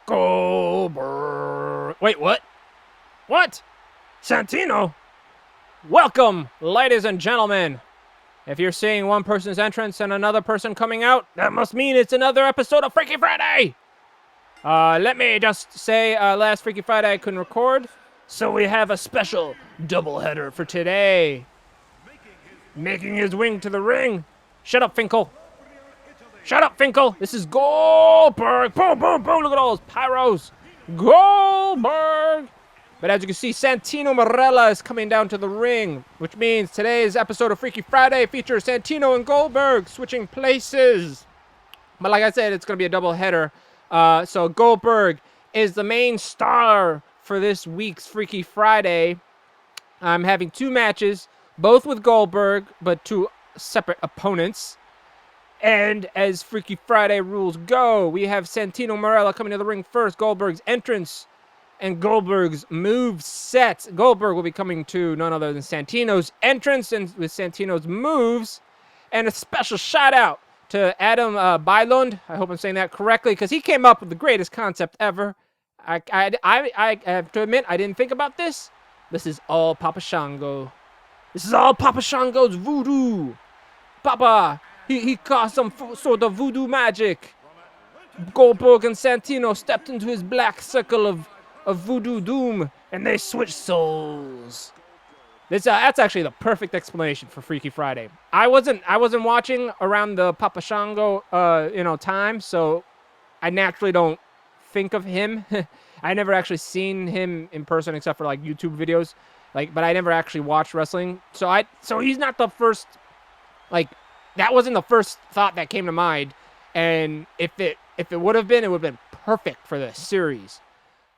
Goldberg. Wait, what? What? Santino? Welcome, ladies and gentlemen. If you're seeing one person's entrance and another person coming out, that must mean it's another episode of Freaky Friday. Let me just say, last Freaky Friday I couldn't record, so we have a special doubleheader for today. Making his way to the ring. Shut up, Finkel. Shut up, Finkel. This is Goldberg. Boom, boom, boom. Look at all those pyros. Goldberg. But as you can see, Santino Marella is coming down to the ring, which means today's episode of Freaky Friday features Santino and Goldberg switching places. But like I said, it's going to be a double header. So Goldberg is the main star for this week's Freaky Friday. I'm having two matches, both with Goldberg, but two separate opponents. And as Freaky Friday rules go, we have Santino Marella coming to the ring first, Goldberg's entrance, and Goldberg's move set. Goldberg will be coming to none other than Santino's entrance and with Santino's moves. And a special shout out to Adam Bylund. I hope I'm saying that correctly, because he came up with the greatest concept ever. I have to admit, I didn't think about this. This is all Papa Shango. This is all Papa Shango's voodoo. Papa, he caused some sort of voodoo magic. Goldberg and Santino stepped into his black circle of voodoo doom, and they switched souls. That's actually the perfect explanation for Freaky Friday. I wasn't watching around the Papa Shango time, so I naturally don't think of him. I never actually seen him in person except for like YouTube videos, but I never actually watched wrestling. So he's not the first, that wasn't the first thought that came to mind. And if it would have been, it would have been perfect for the series.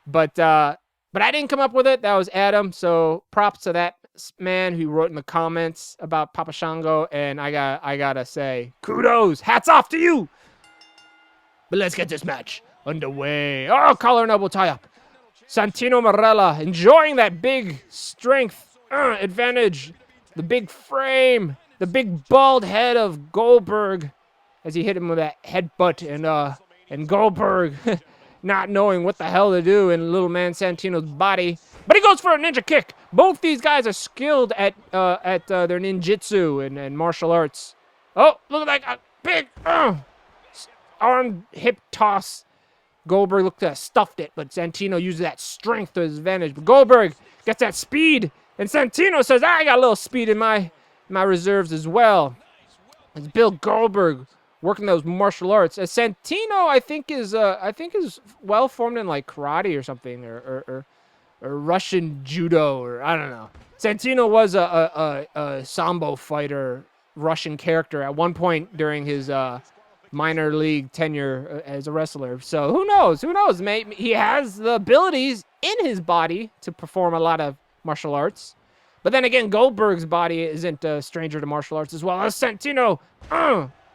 But I didn't come up with it. That was Adam. So props to that man who wrote in the comments about Papa Shango. And I gotta say, kudos, hats off to you. But let's get this match underway. Oh, collar and elbow tie up. Santino Marella enjoying that big strength advantage. The big frame. The big bald head of Goldberg as he hit him with that headbutt. And Goldberg not knowing what the hell to do in little man Santino's body. But he goes for a ninja kick. Both these guys are skilled at their ninjutsu and martial arts. Oh, look at that big arm hip toss. Goldberg looked at stuffed it, but Santino uses that strength to his advantage. But Goldberg gets that speed, and Santino says, I got a little speed in my reserves as well. It's Bill Goldberg working those martial arts. Santino, I think is well formed in like karate or something, or Russian judo, or I don't know. Santino was a sambo fighter, Russian character at one point during his minor league tenure as a wrestler. So who knows? Who knows? Maybe he has the abilities in his body to perform a lot of martial arts. But then again, Goldberg's body isn't a stranger to martial arts as well. As Santino,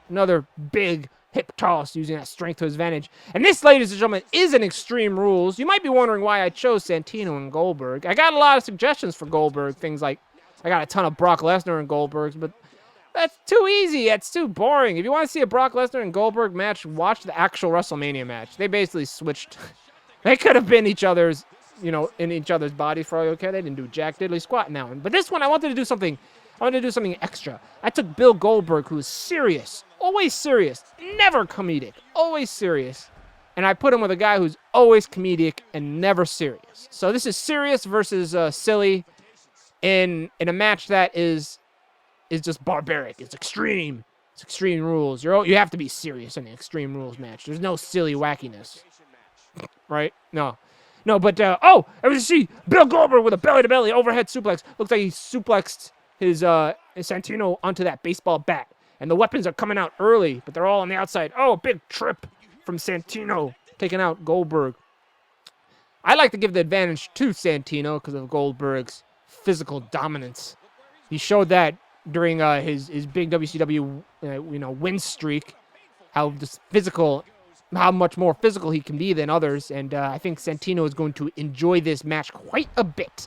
another big hip toss using that strength to his advantage. And this, ladies and gentlemen, is an Extreme Rules. You might be wondering why I chose Santino and Goldberg. I got a lot of suggestions for Goldberg. Things like, I got a ton of Brock Lesnar and Goldberg's, but that's too easy. That's too boring. If you want to see a Brock Lesnar and Goldberg match, watch the actual WrestleMania match. They basically switched. They could have been each other's, in each other's bodies for all okay. They didn't do jack diddly squat in that one. But this one, I wanted to do something extra. I took Bill Goldberg, who is serious, always serious, never comedic, always serious. And I put him with a guy who's always comedic and never serious. So this is serious versus silly in a match that is just barbaric. It's extreme. It's Extreme Rules. You have to be serious in an Extreme Rules match. There's no silly wackiness. Right? No, but, everybody see Bill Goldberg with a belly-to-belly overhead suplex. Looks like he suplexed his Santino onto that baseball bat. And the weapons are coming out early, but they're all on the outside. Oh, big trip from Santino, taking out Goldberg. I like to give the advantage to Santino because of Goldberg's physical dominance. He showed that during his big WCW win streak, how much more physical he can be than others, and I think Santino is going to enjoy this match quite a bit.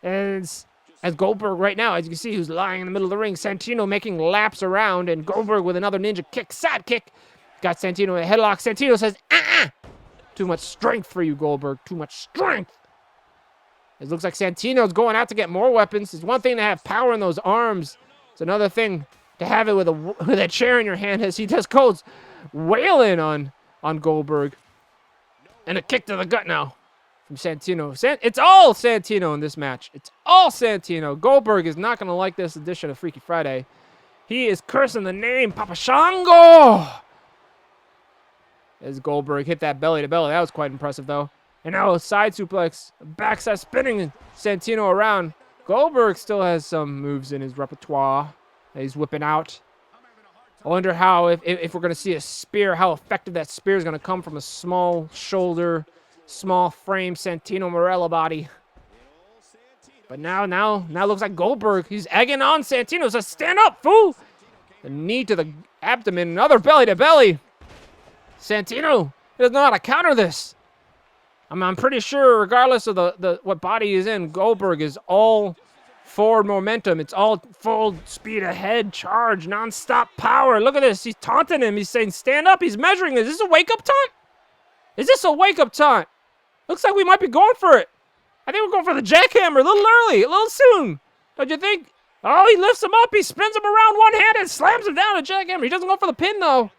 As Goldberg right now, as you can see, who's lying in the middle of the ring, Santino making laps around, and Goldberg with another ninja kick, side kick, got Santino in a headlock. Santino says, Too much strength for you, Goldberg. Too much strength. It looks like Santino's going out to get more weapons. It's one thing to have power in those arms. It's another thing to have it with a chair in your hand as he just goes wailing on Goldberg. And a kick to the gut now from Santino. It's all Santino in this match. It's all Santino. Goldberg is not going to like this edition of Freaky Friday. He is cursing the name Papa Shango. As Goldberg hit that belly to belly. That was quite impressive, though. And now a side suplex. Backside spinning Santino around. Goldberg still has some moves in his repertoire that he's whipping out. I wonder how, if we're going to see a spear, how effective that spear is going to come from a small shoulder, small frame Santino Marella body. But now looks like Goldberg. He's egging on Santino. Says, stand up, fool. A knee to the abdomen. Another belly to belly. Santino, he doesn't know how to counter this. I'm pretty sure, regardless of what body he's in, Goldberg is all forward momentum. It's all full speed ahead, charge, non-stop power. Look at this. He's taunting him. He's saying, stand up. He's measuring. Is this a wake-up taunt? Is this a wake-up taunt? Looks like we might be going for it. I think we're going for the jackhammer a little early, a little soon. Don't you think? Oh, he lifts him up. He spins him around one-handed and slams him down a jackhammer. He doesn't go for the pin, though.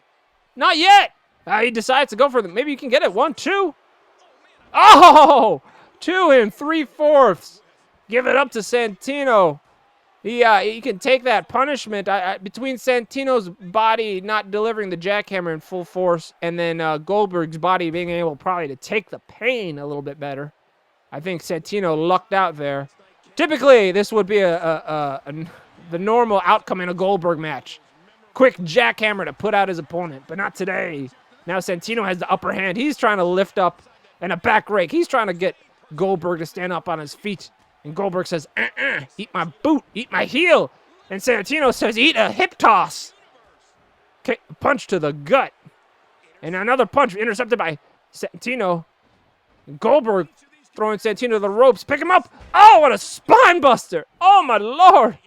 Not yet. He decides to go for the... Maybe you can get it. 1, 2. Oh! 2 3/4. Give it up to Santino. He can take that punishment. Between Santino's body not delivering the jackhammer in full force and then Goldberg's body being able probably to take the pain a little bit better, I think Santino lucked out there. Typically, this would be the normal outcome in a Goldberg match. Quick jackhammer to put out his opponent, but not today. Now Santino has the upper hand. He's trying to lift up and a back rake. He's trying to get Goldberg to stand up on his feet. And Goldberg says, eat my boot, eat my heel. And Santino says, eat a hip toss. Okay, punch to the gut. And another punch intercepted by Santino. Goldberg throwing Santino to the ropes. Pick him up. Oh, what a spine buster. Oh, my Lord.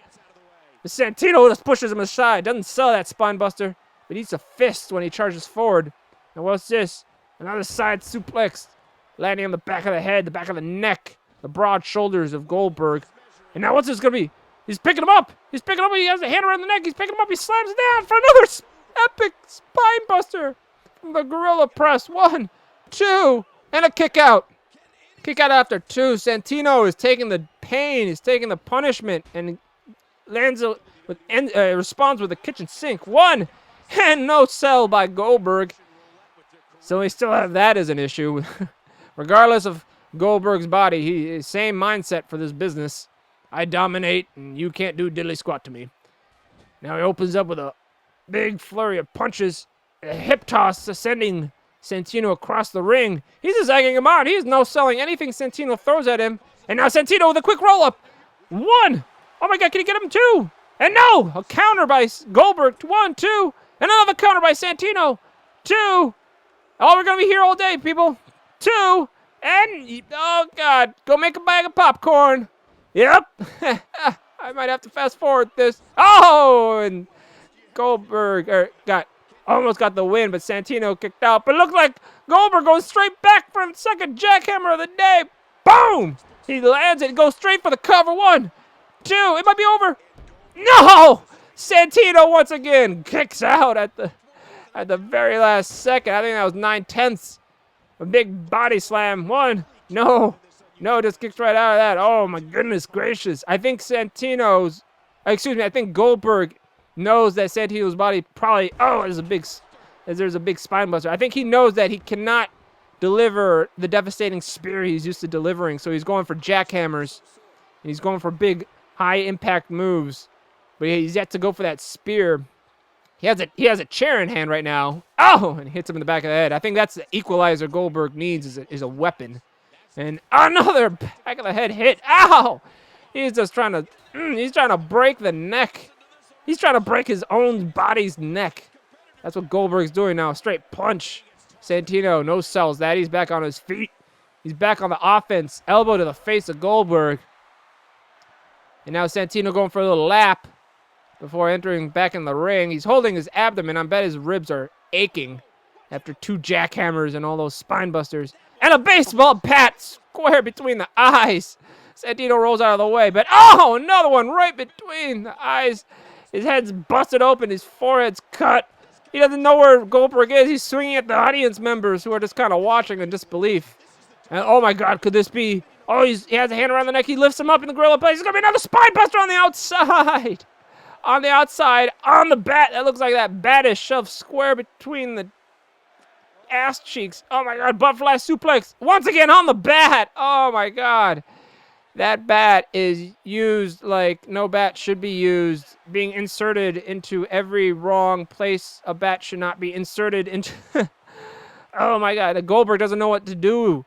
Santino just pushes him aside. Doesn't sell that spine buster. But eats a fist when he charges forward. And what's this? Another side suplex. Landing on the back of the head, the back of the neck. The broad shoulders of Goldberg. And now what's this going to be? He's picking him up. He's picking him up. He has a hand around the neck. He's picking him up. He slams it down for another epic spine buster from the Gorilla Press. 1, 2, and a kick out. Kick out after 2. Santino is taking the pain. He's taking the punishment. And responds with a kitchen sink. 1, and no sell by Goldberg. So we still have that as an issue. Regardless of Goldberg's body, same mindset for this business. I dominate, and you can't do diddly squat to me. Now he opens up with a big flurry of punches, a hip toss, sending Santino across the ring. He's just egging him on. He's no selling anything Santino throws at him. And now Santino with a quick roll-up. 1. Oh my God, can he get him 2? And no, a counter by Goldberg. 1, 2, and another counter by Santino. 2. Oh, we're gonna be here all day, people. 2. And, oh, God, go make a bag of popcorn. Yep. I might have to fast forward this. Oh, and Goldberg almost got the win, but Santino kicked out. But it looked like Goldberg goes straight back for the second jackhammer of the day. Boom! He lands it, goes straight for the cover. 1, 2, it might be over. No! Santino once again kicks out at the very last second. I think that was 9/10. A big body slam. 1. No, just kicks right out of that. Oh, my goodness gracious. I think I think Goldberg knows that Santino's body probably, there's a big spine buster. I think he knows that he cannot deliver the devastating spear he's used to delivering, so he's going for jackhammers. He's going for big, high-impact moves, but he's yet to go for that spear. He has a chair in hand right now. Oh, and hits him in the back of the head. I think that's the equalizer Goldberg needs is a weapon. And another back of the head hit. Ow! He's just trying to break the neck. He's trying to break his own body's neck. That's what Goldberg's doing now. Straight punch. Santino no sells that. He's back on his feet. He's back on the offense. Elbow to the face of Goldberg. And now Santino going for a little lap before entering back in the ring. He's holding his abdomen. I bet his ribs are aching. after 2 jackhammers and all those spine busters. And a baseball bat square between the eyes. Santino rolls out of the way, but oh, another one right between the eyes. His head's busted open, his forehead's cut. He doesn't know where Goldberg is. He's swinging at the audience members who are just kind of watching in disbelief. And oh my God, could this be? Oh, he has a hand around the neck. He lifts him up in the gorilla place. He's gonna be another spine buster on the outside. On the outside, on the bat. That looks like that bat is shoved square between the ass cheeks. Oh my God, butterfly suplex. Once again on the bat. Oh my God. That bat is used like no bat should be used, being inserted into every wrong place a bat should not be inserted into. Oh my God, the Goldberg doesn't know what to do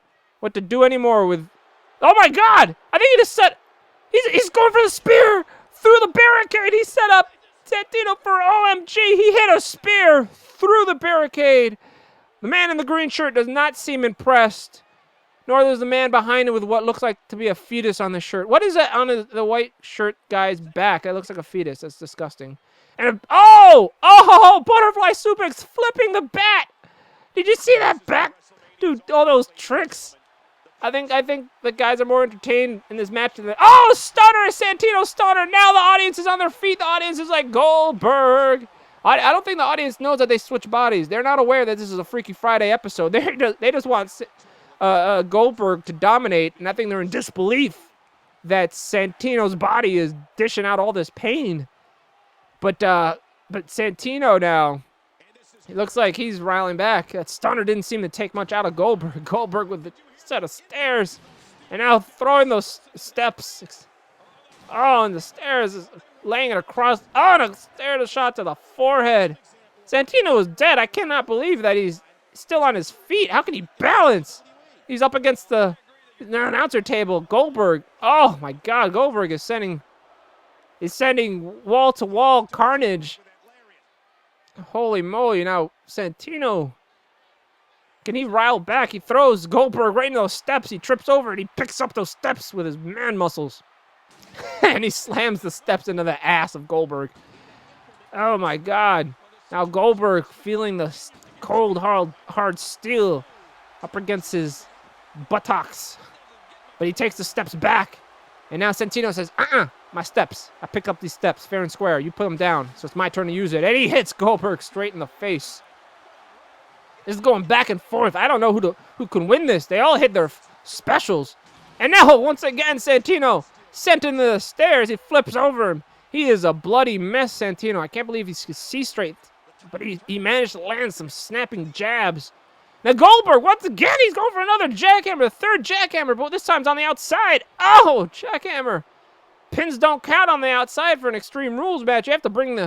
anymore with. Oh my God, I think he just set, he's going for the spear through the barricade. He set up Santino for OMG. He hit a spear through the barricade. The man in the green shirt does not seem impressed. Nor does the man behind him with what looks like to be a fetus on the shirt. What is that on the white shirt guy's back? That looks like a fetus. That's disgusting. And oh, butterfly suplex flipping the bat. Did you see that back? Dude, all those tricks. I think the guys are more entertained in this match than stunner, Santino stunner. Now the audience is on their feet. The audience is like Goldberg. I don't think the audience knows that they switch bodies. They're not aware that this is a Freaky Friday episode. They just want Goldberg to dominate, and I think they're in disbelief that Santino's body is dishing out all this pain. But Santino now, it looks like he's riling back. That stunner didn't seem to take much out of Goldberg. Goldberg with the set of stairs, and now throwing those steps. Oh, and the stairs is laying it across. Oh, and a stair shot to the forehead. Santino is dead. I cannot believe that he's still on his feet. How can he balance? He's up against the announcer table. Goldberg. Oh my God, Goldberg is sending wall-to-wall carnage. Holy moly! Now Santino, can he rile back? He throws Goldberg right into those steps. He trips over and he picks up those steps with his man muscles, and he slams the steps into the ass of Goldberg. Oh my God! Now Goldberg feeling the cold, hard steel up against his buttocks. But he takes the steps back. And now Santino says, my steps. I pick up these steps fair and square. You put them down. So it's my turn to use it. And he hits Goldberg straight in the face. This is going back and forth. I don't know who can win this. They all hit their specials. And now, once again, Santino sent into the stairs. He flips over him. He is a bloody mess, Santino. I can't believe he can see straight. But he managed to land some snapping jabs. Now Goldberg, once again, he's going for another jackhammer, the third jackhammer, but this time's on the outside. Oh, jackhammer. Pins don't count on the outside for an Extreme Rules match. You have to bring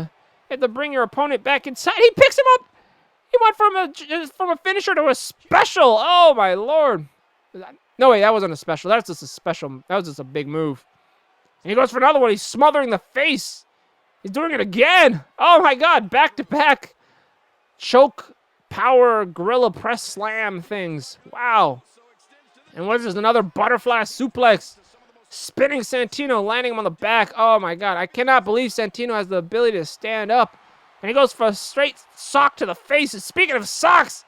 your opponent back inside. He picks him up. He went from a finisher to a special. Oh my Lord. No, wait, that wasn't a special. That's just a special. That was just a big move. And he goes for another one. He's smothering the face. He's doing it again. Oh my God, back-to-back choke power gorilla press slam things. Wow. And what is this? Another butterfly suplex. Spinning Santino, landing him on the back. Oh my God, I cannot believe Santino has the ability to stand up. And he goes for a straight sock to the face. And speaking of socks,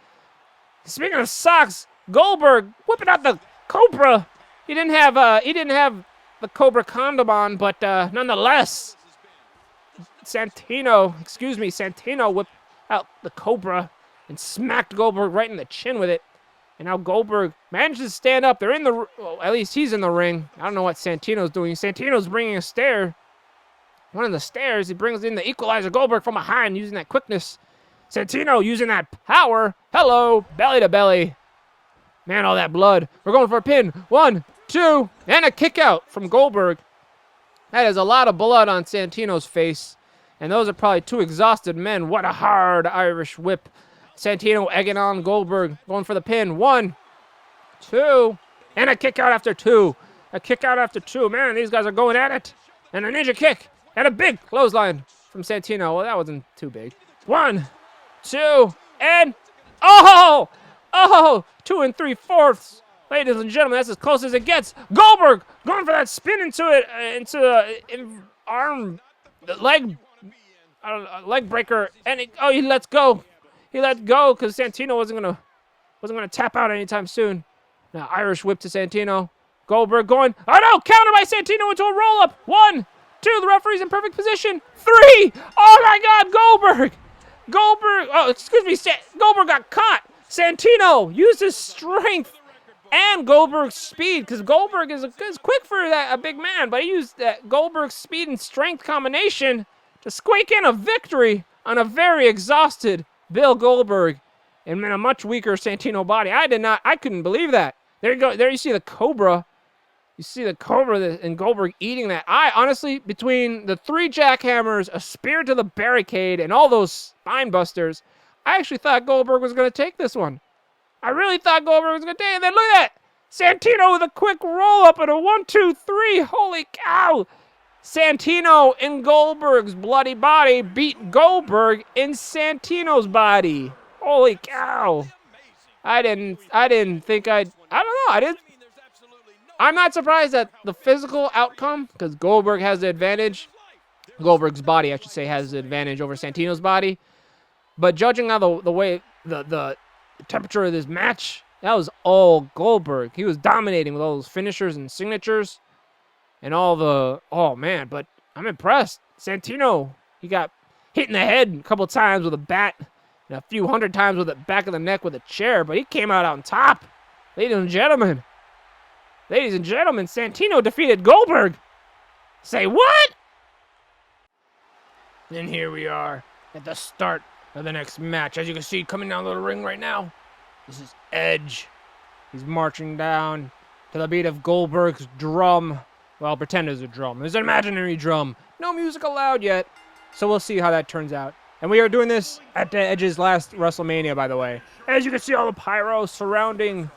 Goldberg whipping out the Cobra. He didn't have the Cobra condom on, but nonetheless, Santino whipped out the Cobra and smacked Goldberg right in the chin with it. And now Goldberg manages to stand up. They're in the, well, at least he's in the ring. I don't know what Santino's doing. Santino's bringing a stair. One of the stairs, he brings in the equalizer. Goldberg from behind using that quickness. Santino using that power. Hello, belly to belly. Man, all that blood. We're going for a pin. 1, 2, and a kick out from Goldberg. That is a lot of blood on Santino's face. And those are probably 2 exhausted men. What a hard Irish whip. Santino egging on Goldberg, going for the pin. 1, 2, and a kick out after 2. A kick out after 2. Man, these guys are going at it. And a ninja kick. And a big clothesline from Santino. Well, that wasn't too big. 1, 2, and oh! 2 3/4. Ladies and gentlemen, that's as close as it gets. Goldberg going for that spin into leg breaker, and he lets go. He let go because Santino wasn't gonna tap out anytime soon. Now Irish whip to Santino. Goldberg going. Oh no! Counter by Santino into a roll up. 1, 2. The referee's in perfect position. 3. Oh my God! Goldberg. Oh, excuse me. Goldberg got caught. Santino used his strength and Goldberg's speed, because Goldberg is quick for a big man, but he used Goldberg's speed and strength combination to squeak in a victory on a very exhausted Bill Goldberg and in a much weaker Santino body. I couldn't believe that. There you go. There you see the Cobra. You see the Cobra and Goldberg eating that. Honestly, between the 3 jackhammers, a spear to the barricade, and all those spine busters, I actually thought Goldberg was going to take this one. I really thought Goldberg was going to take it. And then look at that. Santino with a quick roll-up and a 1, 2, 3. Holy cow. Santino in Goldberg's bloody body beat Goldberg in Santino's body. Holy cow. I don't know. I'm not surprised at the physical outcome, because Goldberg has the advantage. Goldberg's body, I should say, has the advantage over Santino's body. But judging on the way, the temperature of this match, that was all Goldberg. He was dominating with all those finishers and signatures and all the, oh man, but I'm impressed. Santino, he got hit in the head a couple times with a bat and a few hundred times with the back of the neck with a chair, but he came out on top. Ladies and gentlemen, Santino defeated Goldberg. Say what? And here we are at the start of the next match. As you can see, coming down the ring right now, this is Edge. He's marching down to the beat of Goldberg's drum. Well, pretend it's a drum. It's an imaginary drum. No music allowed yet. So we'll see how that turns out. And we are doing this at Edge's last WrestleMania, by the way. As you can see, all the pyro surrounding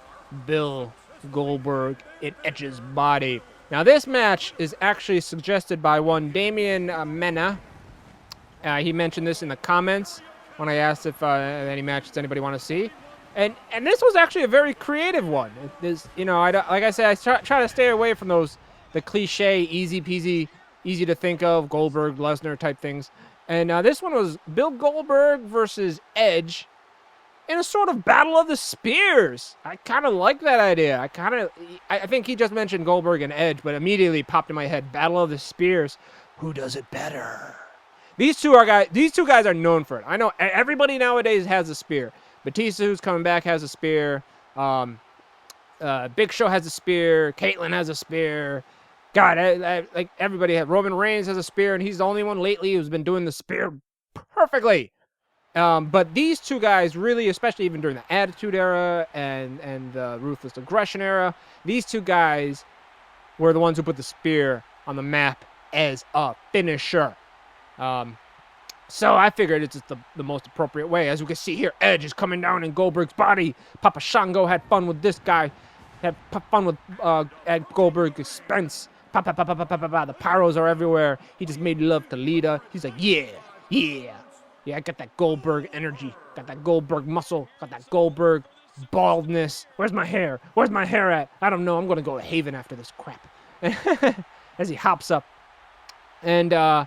Bill Goldberg in Edge's body. Now, this match is actually suggested by one Damion Mena. He mentioned this in the comments when I asked if any matches anybody want to see. And this was actually a very creative one. This, you know, like I said, I try to stay away from the cliche, easy peasy, easy to think of, Goldberg, Lesnar type things. And this one was Bill Goldberg versus Edge in a sort of battle of the spears. I kind of like that idea. I think he just mentioned Goldberg and Edge, but immediately popped in my head, battle of the spears. Who does it better? These two guys are known for it. I know everybody nowadays has a spear. Batista, who's coming back, has a spear. Big Show has a spear. Caitlyn has a spear. God, like everybody has. Roman Reigns has a spear, and he's the only one lately who's been doing the spear perfectly. But these two guys really, especially even during the Attitude Era and the Ruthless Aggression Era, these two guys were the ones who put the spear on the map as a finisher. So I figured it's just the most appropriate way. As we can see here, Edge is coming down in Goldberg's body. Papa Shango had fun with this guy. Had fun with at Goldberg's expense. The pyros are everywhere. He just made love to Lita. He's like, yeah, I got that Goldberg energy. Got that Goldberg muscle. Got that Goldberg baldness. Where's my hair? Where's my hair at? I don't know. I'm going to go to Haven after this crap. As he hops up. And I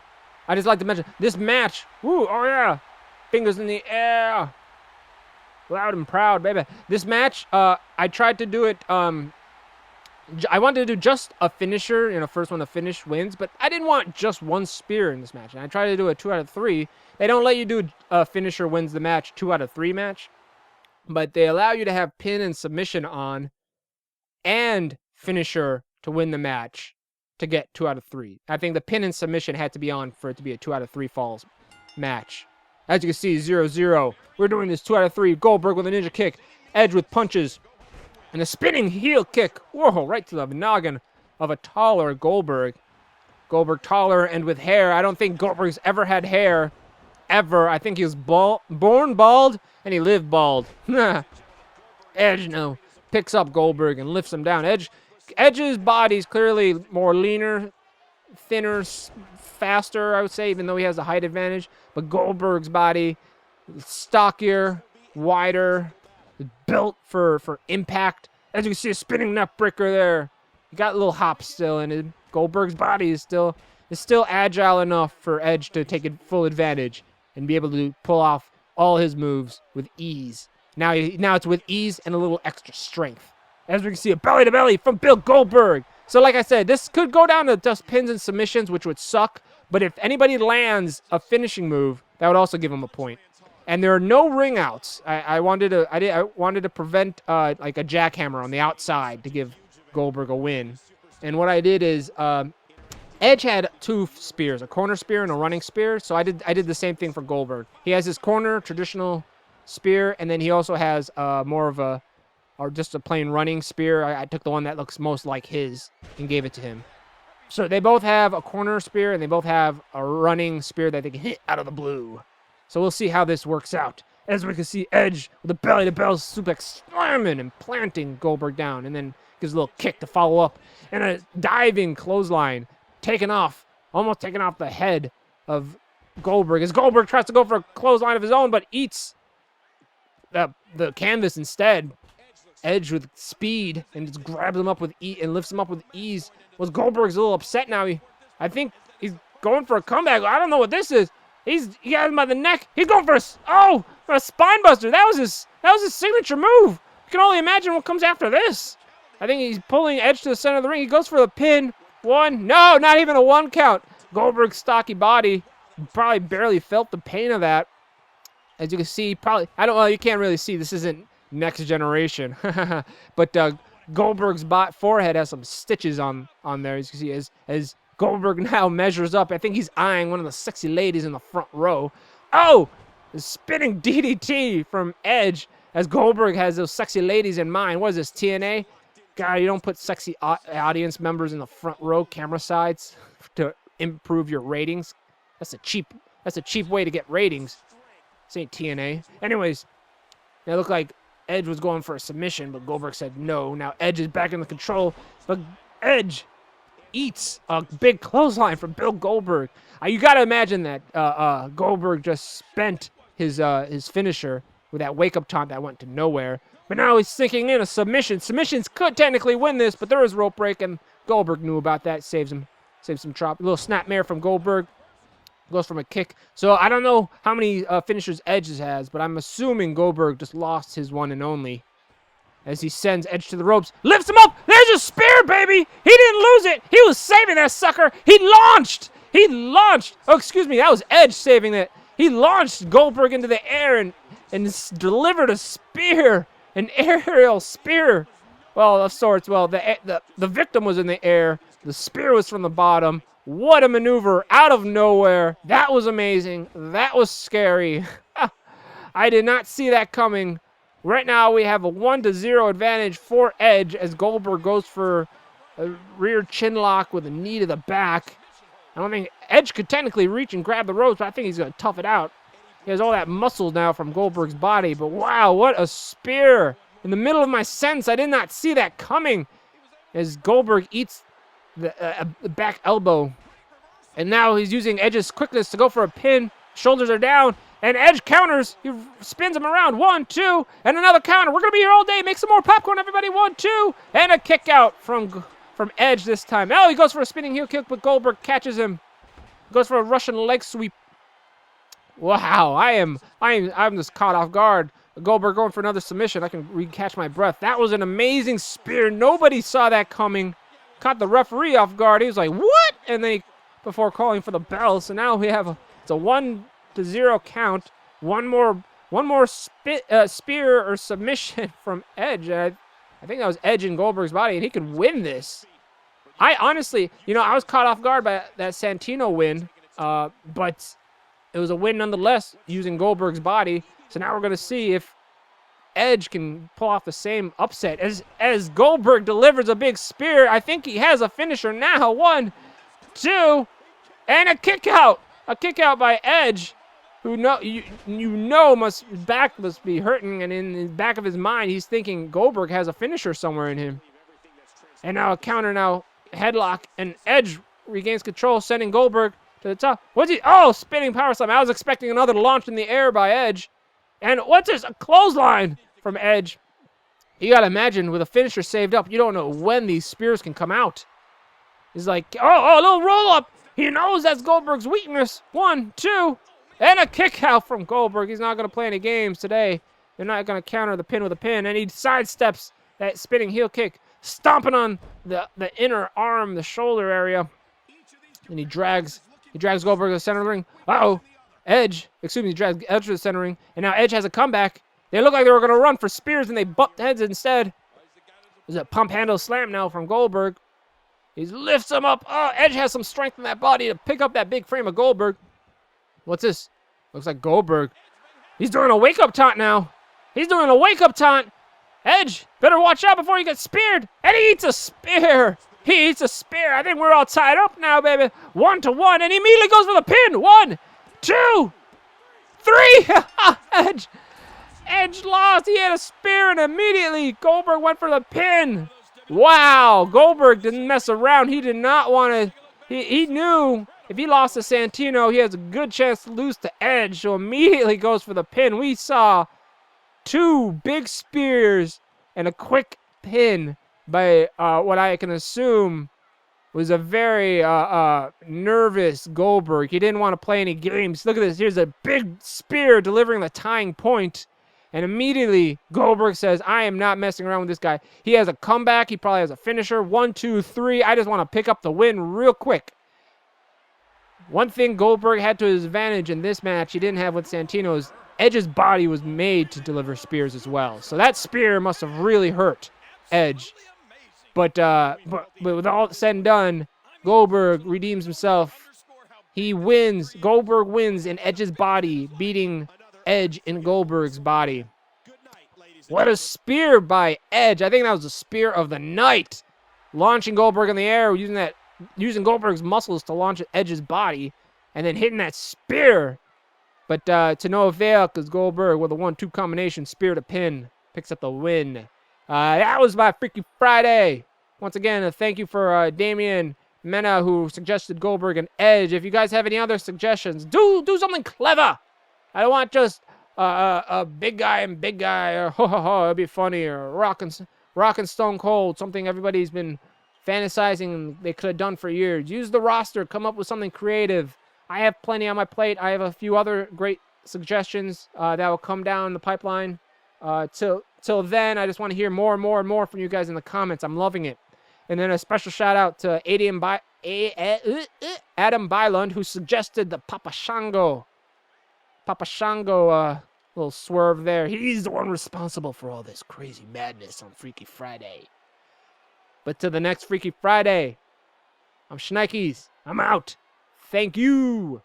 just like to mention this match. Woo, oh yeah. Fingers in the air. Loud and proud, baby. This match, I tried to do it, I wanted to do just a finisher, you know, first one to finish wins, but I didn't want just one spear in this match. And I tried to do a 2 out of 3. They don't let you do a finisher wins the match 2 out of 3 match, but they allow you to have pin and submission on and finisher to win the match to get 2 out of 3. I think the pin and submission had to be on for it to be a 2 out of 3 falls match. As you can see, 0-0. We're doing this 2 out of 3. Goldberg with a ninja kick. Edge with punches. And a spinning heel kick. Whoa, right to the noggin of a taller Goldberg. Goldberg taller and with hair. I don't think Goldberg's ever had hair. Ever. I think he was born bald and he lived bald. Edge now picks up Goldberg and lifts him down. Edge's body's clearly more leaner, thinner, faster, I would say, even though he has a height advantage. But Goldberg's body, stockier, wider, built for impact. As you can see, a spinning neck breaker there. He got a little hop still in it. Goldberg's body is still agile enough for Edge to take full advantage and be able to pull off all his moves with ease. Now it's with ease and a little extra strength. As we can see, a belly-to-belly from Bill Goldberg. So like I said, this could go down to just pins and submissions, which would suck. But if anybody lands a finishing move, that would also give him a point. And there are no ring outs. I wanted to prevent like a jackhammer on the outside to give Goldberg a win. And what I did is Edge had 2 spears, a corner spear and a running spear. So I did the same thing for Goldberg. He has his corner traditional spear, and then he also has more of a, or just a plain running spear. I took the one that looks most like his and gave it to him. So they both have a corner spear and they both have a running spear that they can hit out of the blue. So we'll see how this works out. As we can see, Edge with a belly-to-belly suplex slamming and planting Goldberg down, and then gives a little kick to follow up, and a diving clothesline almost taking off the head of Goldberg. As Goldberg tries to go for a clothesline of his own, but eats the canvas instead. Edge with speed and just grabs him up with and lifts him up with ease. Was Goldberg's a little upset now. I think he's going for a comeback. I don't know what this is. He got him by the neck. He's going for a spine buster. That was his signature move. You can only imagine what comes after this. I think he's pulling Edge to the center of the ring. He goes for the pin. 1. No, not even a 1 count. Goldberg's stocky body probably barely felt the pain of that. As you can see, you can't really see. This isn't Next Generation. But Goldberg's forehead has some stitches on there. As you can see, as Goldberg now measures up. I think he's eyeing one of the sexy ladies in the front row. Oh! The spinning DDT from Edge as Goldberg has those sexy ladies in mind. What is this, TNA? God, you don't put sexy audience members in the front row camera sides to improve your ratings. That's a cheap way to get ratings. This ain't TNA. Anyways, it looked like Edge was going for a submission, but Goldberg said no. Now Edge is back in the control, but Edge eats a big clothesline from Bill Goldberg. You got to imagine that Goldberg just spent his finisher with that wake-up taunt that went to nowhere. But now he's sinking in a submission. Submissions could technically win this, but there is rope break, and Goldberg knew about that. Saves some chop. A little snapmare from Goldberg. Goes from a kick. So I don't know how many finishers Edge has, but I'm assuming Goldberg just lost his one and only. As he sends Edge to the ropes. Lifts him up! There's a spear, baby! He didn't lose it! He was saving that sucker! He launched! Oh, excuse me, that was Edge saving it. He launched Goldberg into the air and delivered a spear. An aerial spear. Well, of sorts. Well, the victim was in the air. The spear was from the bottom. What a maneuver out of nowhere. That was amazing. That was scary. I did not see that coming. Right now, we have a 1-0 advantage for Edge as Goldberg goes for a rear chin lock with a knee to the back. I don't think Edge could technically reach and grab the ropes, but I think he's going to tough it out. He has all that muscle now from Goldberg's body, but wow, what a spear. In the middle of my sentence, I did not see that coming as Goldberg eats the back elbow. And now he's using Edge's quickness to go for a pin. Shoulders are down. And Edge counters. He spins him around. 1, 2, and another counter. We're going to be here all day. Make some more popcorn, everybody. 1, 2, and a kick out from Edge this time. Oh, he goes for a spinning heel kick, but Goldberg catches him. Goes for a Russian leg sweep. Wow, I'm just caught off guard. Goldberg going for another submission. I can re-catch my breath. That was an amazing spear. Nobody saw that coming. Caught the referee off guard. He was like, what? And then before calling for the bell. So now we have it's a 1-0 count. One more spear or submission from Edge. I think that was Edge in Goldberg's body, and he could win this. I honestly, I was caught off guard by that Santino win, but it was a win nonetheless using Goldberg's body. So now we're going to see if Edge can pull off the same upset. As Goldberg delivers a big spear, I think he has a finisher now. 1, 2, and a kick out. A kick out by Edge, who back must be hurting, and in the back of his mind, he's thinking Goldberg has a finisher somewhere in him. And now a counter headlock, and Edge regains control, sending Goldberg to the top. What's he? Oh, spinning power slam. I was expecting another launch in the air by Edge. And what's this? A clothesline from Edge. You got to imagine, with a finisher saved up, you don't know when these spears can come out. He's like, a little roll up. He knows that's Goldberg's weakness. 1, 2, And a kick out from Goldberg. He's not going to play any games today. They're not going to counter the pin with a pin. And he sidesteps that spinning heel kick, stomping on the inner arm, the shoulder area. And he drags Goldberg to the center of the ring. Uh-oh. Edge, he drags Edge to the center ring. And now Edge has a comeback. They look like they were going to run for spears, and they bumped heads instead. There's a pump handle slam now from Goldberg. He lifts him up. Oh, Edge has some strength in that body to pick up that big frame of Goldberg. What's this? Looks like Goldberg. He's doing a wake-up taunt now. He's doing a wake-up taunt. Edge, better watch out before you get speared. And he eats a spear. He eats a spear. I think we're all tied up now, baby. 1-1, and he immediately goes for the pin. 1, 2, 3. Edge lost. He had a spear, and immediately Goldberg went for the pin. Wow, Goldberg didn't mess around. He did not want to. He knew if he lost to Santino, he has a good chance to lose to Edge, so immediately goes for the pin. We saw 2 big spears and a quick pin by what I can assume was a very nervous Goldberg. He didn't want to play any games. Look at this. Here's a big spear delivering the tying point. And immediately, Goldberg says, I am not messing around with this guy. He has a comeback. He probably has a finisher. 1, 2, 3. I just want to pick up the win real quick. One thing Goldberg had to his advantage in this match he didn't have with Santino is Edge's body was made to deliver spears as well. So that spear must have really hurt Edge. But with all said and done, Goldberg redeems himself. He wins. Goldberg wins in Edge's body, beating Edge in Goldberg's body. What a spear by Edge. I think that was the spear of the night. Launching Goldberg in the air, using Goldberg's muscles to launch Edge's body, and then hitting that spear. But to no avail, because Goldberg, with a 1-2 combination, spear to pin, picks up the win. That was my Freaky Friday. Once again, a thank you for Damion, Mena, who suggested Goldberg and Edge. If you guys have any other suggestions, do something clever. I don't want just a big guy and big guy, or ho ho ho, it'd be funny, or rockin' Stone Cold, something everybody's been fantasizing they could have done for years. Use the roster, come up with something creative. I have plenty on my plate. I have a few other great suggestions that will come down the pipeline. Till then, I just want to hear more and more and more from you guys in the comments. I'm loving it. And then a special shout out to Adam Bylund, who suggested the Papa Shango. Little swerve there. He's the one responsible for all this crazy madness on Freaky Friday. But till the next Freaky Friday, I'm Schnikes. I'm out. Thank you.